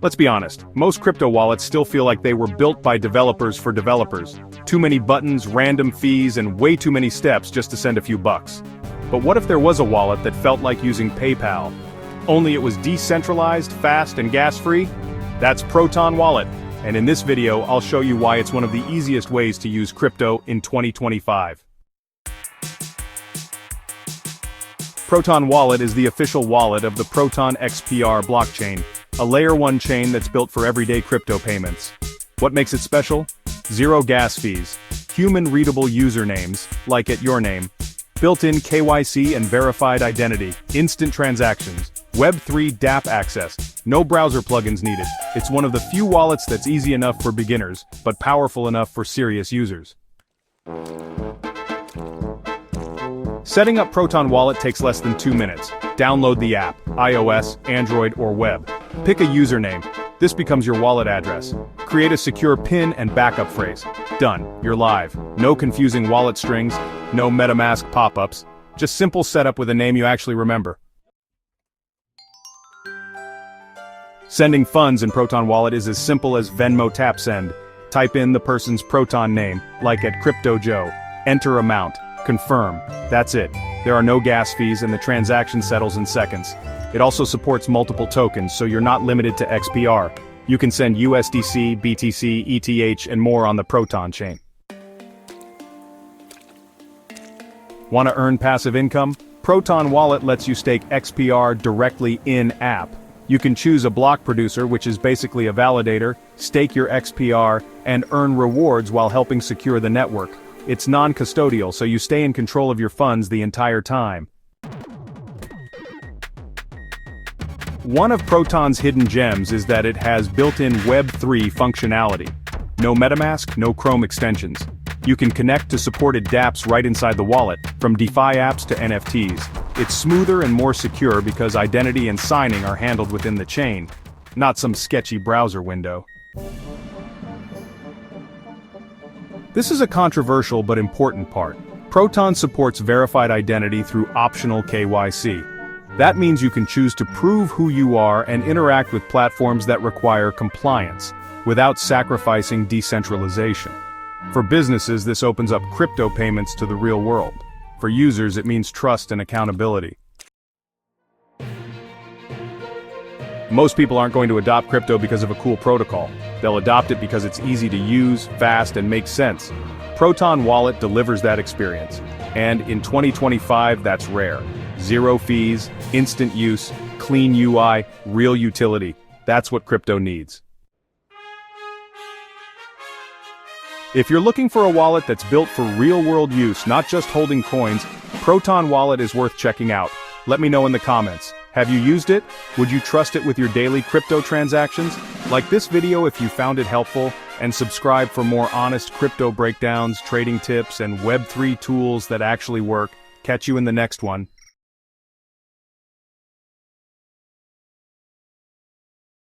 Let's be honest, most crypto wallets still feel like they were built by developers for developers. Too many buttons, random fees, and way too many steps just to send a few bucks. But what if there was a wallet that felt like using PayPal? Only it was decentralized, fast, and gas-free? That's Proton Wallet, and in this video I'll show you why it's one of the easiest ways to use crypto in 2025. Proton Wallet is the official wallet of the Proton XPR blockchain, a Layer 1 chain that's built for everyday crypto payments. What makes it special? Zero gas fees, human-readable usernames, like at your name, built-in KYC and verified identity, instant transactions, Web3 dApp access, no browser plugins needed. It's one of the few wallets that's easy enough for beginners, but powerful enough for serious users. Setting up Proton Wallet takes less than 2 minutes. Download the app, iOS, Android, or web. Pick a username. This becomes your wallet address. Create a secure PIN and backup phrase. Done, you're live. No confusing wallet strings, no MetaMask pop-ups. Just simple setup with a name you actually remember. Sending funds in Proton Wallet is as simple as Venmo tap send. Type in the person's Proton name, like at Crypto Joe. Enter amount. Confirm. That's it. There are no gas fees and the transaction settles in seconds. It also supports multiple tokens, so you're not limited to XPR. You can send USDC, BTC, ETH, and more on the Proton chain. Want to earn passive income? Proton Wallet lets you stake XPR directly in-app. You can choose a block producer, which is basically a validator, stake your XPR, and earn rewards while helping secure the network. It's non-custodial, so you stay in control of your funds the entire time. One of Proton's hidden gems is that it has built-in Web3 functionality. No MetaMask, no Chrome extensions. You can connect to supported dApps right inside the wallet, from DeFi apps to NFTs. It's smoother and more secure because identity and signing are handled within the chain, not some sketchy browser window. This is a controversial but important part. Proton supports verified identity through optional KYC. That means you can choose to prove who you are and interact with platforms that require compliance, without sacrificing decentralization. For businesses, this opens up crypto payments to the real world. For users, it means trust and accountability. Most people aren't going to adopt crypto because of a cool protocol. They'll adopt it because it's easy to use, fast, and makes sense. Proton Wallet delivers that experience. And in 2025, that's rare. Zero fees, instant use, clean UI, real utility. That's what crypto needs. If you're looking for a wallet that's built for real-world use, not just holding coins, Proton Wallet is worth checking out. Let me know in the comments. Have you used it? Would you trust it with your daily crypto transactions? Like this video if you found it helpful, and subscribe for more honest crypto breakdowns, trading tips, and Web3 tools that actually work. Catch you in the next one.